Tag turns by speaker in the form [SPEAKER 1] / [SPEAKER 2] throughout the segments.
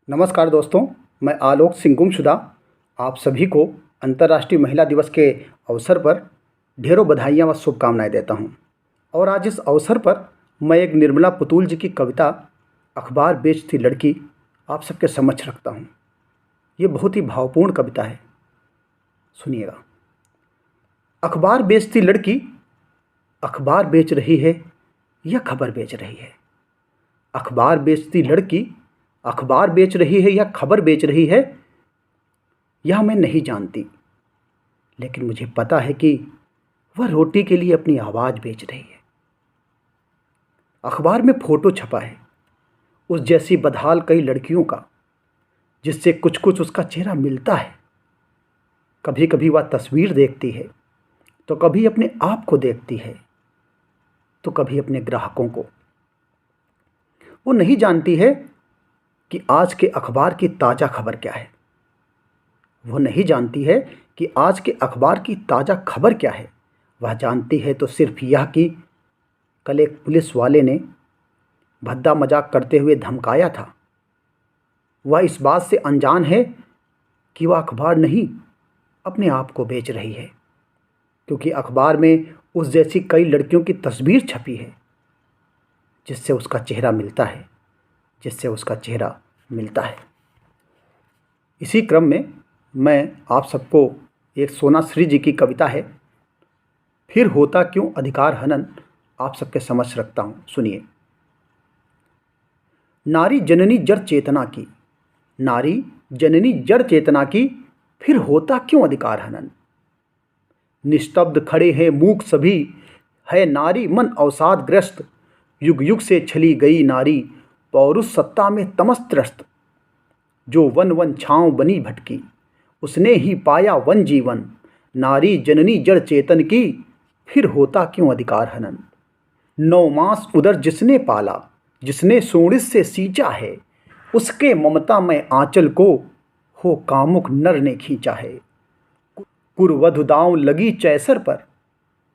[SPEAKER 1] नमस्कार दोस्तों, मैं आलोक सिंह गुमशुदा आप सभी को अंतर्राष्ट्रीय महिला दिवस के अवसर पर ढेरों बधाइयाँ व शुभकामनाएं देता हूं। और आज इस अवसर पर मैं एक निर्मला पुतुल जी की कविता अखबार बेचती लड़की आप सबके समक्ष रखता हूं। ये बहुत ही भावपूर्ण कविता है, सुनिएगा। अखबार बेचती लड़की अखबार बेच रही है या खबर बेच रही है। अखबार बेचती लड़की अखबार बेच रही है या खबर बेच रही है, यह मैं नहीं जानती, लेकिन मुझे पता है कि वह रोटी के लिए अपनी आवाज़ बेच रही है। अखबार में फ़ोटो छपा है उस जैसी बदहाल कई लड़कियों का, जिससे कुछ कुछ उसका चेहरा मिलता है। कभी कभी वह तस्वीर देखती है तो कभी अपने आप को देखती है तो कभी अपने ग्राहकों को। वो नहीं जानती है कि आज के अखबार की ताज़ा खबर क्या है। वो नहीं जानती है कि आज के अखबार की ताज़ा खबर क्या है। वह जानती है तो सिर्फ यह कि कल एक पुलिस वाले ने भद्दा मजाक करते हुए धमकाया था। वह इस बात से अनजान है कि वह अखबार नहीं, अपने आप को बेच रही है, क्योंकि अखबार में उस जैसी कई लड़कियों की तस्वीर छपी है जिससे उसका चेहरा मिलता है, जिससे उसका चेहरा मिलता है। इसी क्रम में मैं आप सबको एक सोना श्री जी की कविता है, फिर होता क्यों अधिकार हनन, आप सबके समक्ष रखता हूँ, सुनिए। नारी जननी जड़ चेतना की, नारी जननी जड़ चेतना की, फिर होता क्यों अधिकार हनन। निस्तब्ध खड़े हैं मूक सभी, है नारी मन अवसादग्रस्त। युग युग से छली गई नारी, पौरुष सत्ता में तमस्त्रस्त। जो वन वन छाँव बनी भटकी, उसने ही पाया वन जीवन। नारी जननी जड़ चेतन की, फिर होता क्यों अधिकार हनन। 9 मास उदर जिसने पाला, जिसने सोणिस से सींचा है, उसके ममता में आंचल को हो कामुक नर ने खींचा है। कुरवधु दांव लगी चैसर पर,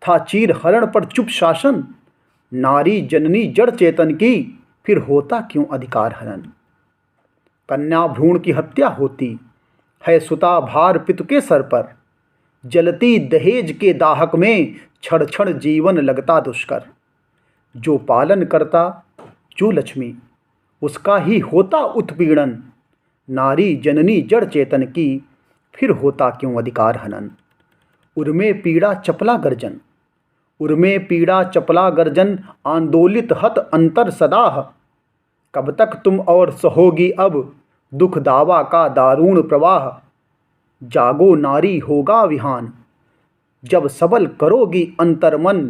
[SPEAKER 1] था चीर हरण पर चुप शासन। नारी जननी जड़ चेतन की, फिर होता क्यों अधिकार हनन। कन्या भ्रूण की हत्या होती है सुता भार पितु के सर पर। जलती दहेज के दाहक में, क्षण क्षण जीवन लगता दुष्कर। जो पालन करता जो लक्ष्मी, उसका ही होता उत्पीड़न। नारी जननी जड़ चेतन की, फिर होता क्यों अधिकार हनन। उर्मे पीड़ा चपला गर्जन, उर्मे पीड़ा चपला गर्जन। आंदोलित हत अंतर सदाह, कब तक तुम और सहोगी अब दुख दावा का दारुण प्रवाह। जागो नारी होगा विहान, जब सबल करोगी अंतर्मन।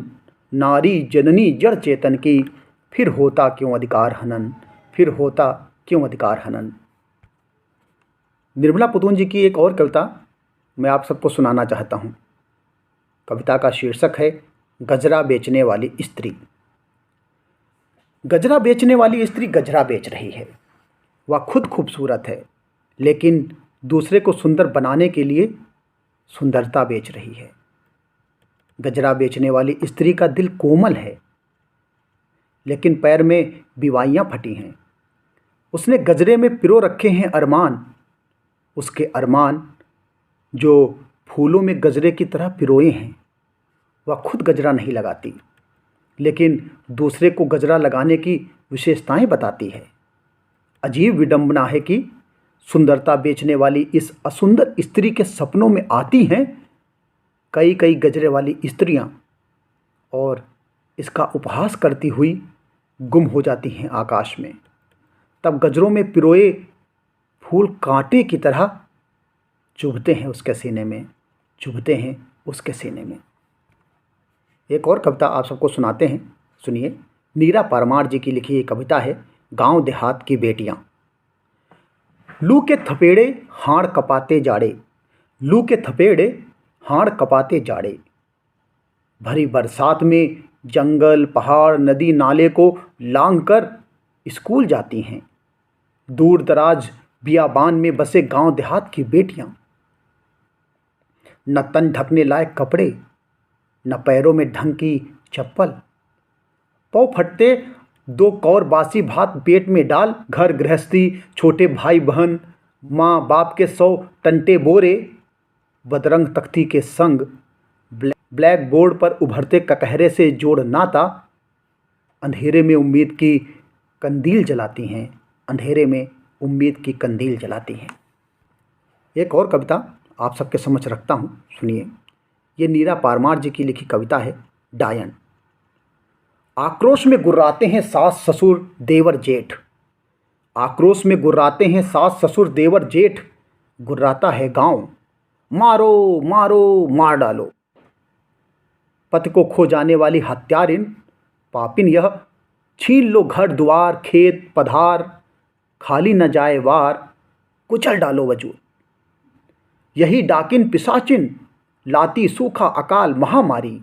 [SPEAKER 1] नारी जननी जड़ चेतन की, फिर होता क्यों अधिकार हनन, फिर होता क्यों अधिकार हनन। निर्मला पुतुल जी की एक और कविता मैं आप सबको सुनाना चाहता हूँ। कविता का शीर्षक है गजरा बेचने वाली स्त्री। गजरा बेचने वाली स्त्री गजरा बेच रही है। वह खुद खूबसूरत है, लेकिन दूसरे को सुंदर बनाने के लिए सुंदरता बेच रही है। गजरा बेचने वाली स्त्री का दिल कोमल है, लेकिन पैर में बिवाइयाँ फटी हैं। उसने गजरे में पिरो रखे हैं अरमान, उसके अरमान जो फूलों में गजरे की तरह पिरोए हैं। वह खुद गजरा नहीं लगाती, लेकिन दूसरे को गजरा लगाने की विशेषताएं बताती है। अजीब विडंबना है कि सुंदरता बेचने वाली इस असुंदर स्त्री के सपनों में आती हैं कई कई गजरे वाली स्त्रियां, और इसका उपहास करती हुई गुम हो जाती हैं आकाश में। तब गजरों में पिरोए फूल कांटे की तरह चुभते हैं उसके सीने में, चुभते हैं उसके सीने में। एक और कविता आप सबको सुनाते हैं, सुनिए। नीरा परमार जी की लिखी ये कविता है गांव देहात की बेटियां। लू के थपेड़े हाड़ कपाते जाड़े, लू के थपेड़े हाड़ कपाते जाड़े। भरी बरसात में जंगल पहाड़ नदी नाले को लांघ कर स्कूल जाती हैं। दूर दराज बियाबान में बसे गांव देहात की बेटियां। न तन ढकने लायक कपड़े, न पैरों में ढंग की चप्पल। पाँव फटते दो कौर बासी भात पेट में डाल, घर गृहस्थी, छोटे भाई बहन, माँ बाप के 100 टंटे बोरे, बदरंग तख्ती के संग ब्लैक बोर्ड पर उभरते ककहरे से जोड़ नाता, अंधेरे में उम्मीद की कंदील जलाती हैं, अंधेरे में उम्मीद की कंदील जलाती हैं। एक और कविता आप सबके समक्ष रखता हूँ, सुनिए। ये नीरा पारमार जी की लिखी कविता है, डायन। आक्रोश में गुर्राते हैं सास ससुर देवर जेठ, आक्रोश में गुर्राते हैं सास ससुर देवर जेठ, गुर्राता है गांव, मारो मारो मार डालो। पति को खो जाने वाली हत्यारिन पापिन यह, छीन लो घर द्वार खेत पधार, खाली न जाए वार, कुचल डालो वजूद। यही डाकिन पिशाचिन लाती सूखा अकाल महामारी,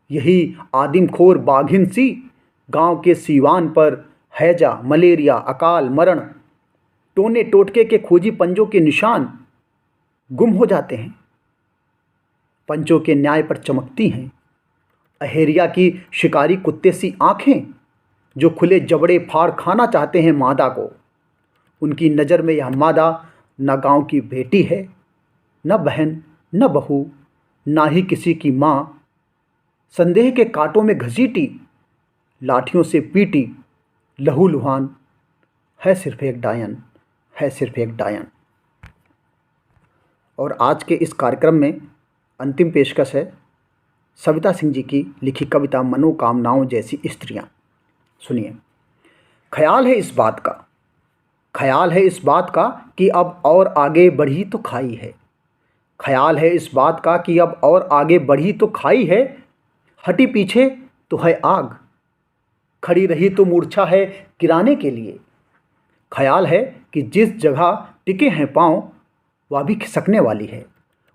[SPEAKER 1] यही आदिमखोर बाघिन सी गांव के सीवान पर हैजा मलेरिया अकाल मरण, टोने टोटके के खोजी पंजों के निशान गुम हो जाते हैं, पंचों के न्याय पर चमकती हैं अहेरिया की शिकारी कुत्ते सी आंखें, जो खुले जबड़े फाड़ खाना चाहते हैं मादा को। उनकी नज़र में यह मादा न गांव की बेटी है, न बहन, न बहू, ना ही किसी की माँ। संदेह के कांटों में घसीटी, लाठियों से पीटी, लहू लुहान, है सिर्फ एक डायन, है सिर्फ एक डायन। और आज के इस कार्यक्रम में अंतिम पेशकश है सविता सिंह जी की लिखी कविता मनोकामनाओं जैसी स्त्रियां। सुनिए। ख्याल है इस बात का, ख्याल है इस बात का कि अब और आगे बढ़ी तो खाई है, ख्याल है इस बात का कि अब और आगे बढ़ी तो खाई है, हटी पीछे तो है आग, खड़ी रही तो मूर्छा है गिराने के लिए। ख्याल है कि जिस जगह टिके हैं पाँव वह भी खिसकने वाली है,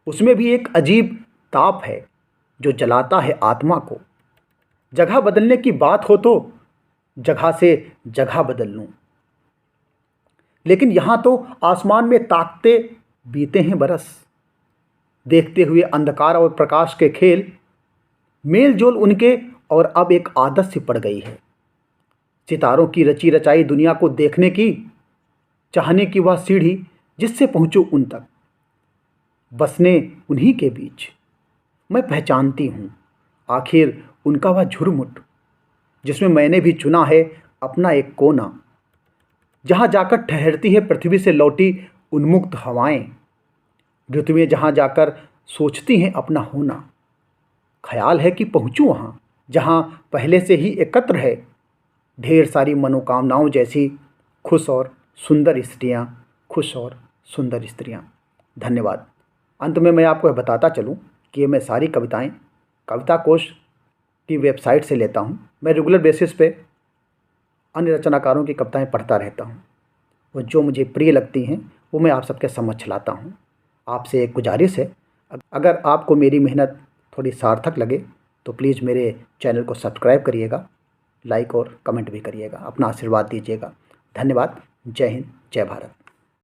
[SPEAKER 1] उसमें भी एक अजीब ताप है जो जलाता है आत्मा को। जगह बदलने की बात हो तो जगह से जगह बदल लूँ, लेकिन यहाँ तो आसमान में ताकते बीते हैं बरस, देखते हुए अंधकार और प्रकाश के खेल, मेल जोल उनके और अब एक आदत सी पड़ गई है। सितारों की रची रचाई दुनिया को देखने की, चाहने की वह सीढ़ी जिससे पहुँचूँ उन तक, बसने उन्हीं के बीच मैं पहचानती हूँ आखिर उनका वह झुरमुट, जिसमें मैंने भी चुना है अपना एक कोना, जहाँ जाकर ठहरती है पृथ्वी से लौटी उन्मुक्त हवाएं, ऋतुएं जहाँ जाकर सोचती हैं अपना होना। ख्याल है कि पहुँचूँ वहाँ जहाँ पहले से ही एकत्र है ढेर सारी मनोकामनाओं जैसी खुश और सुंदर स्त्रियाँ, खुश और सुंदर स्त्रियाँ। धन्यवाद। अंत में मैं आपको बताता चलूँ कि ये मैं सारी कविताएं कविता कोश की वेबसाइट से लेता हूँ। मैं रेगुलर बेसिस पे अन्य रचनाकारों की कविताएं पढ़ता रहता हूँ, वो जो मुझे प्रिय लगती हैं वो मैं आप सबके समक्ष लाता हूँ। आपसे एक गुजारिश है, अगर आपको मेरी मेहनत थोड़ी सार्थक लगे तो प्लीज़ मेरे चैनल को सब्सक्राइब करिएगा, लाइक और कमेंट भी करिएगा, अपना आशीर्वाद दीजिएगा। धन्यवाद। जय हिंद, जय भारत।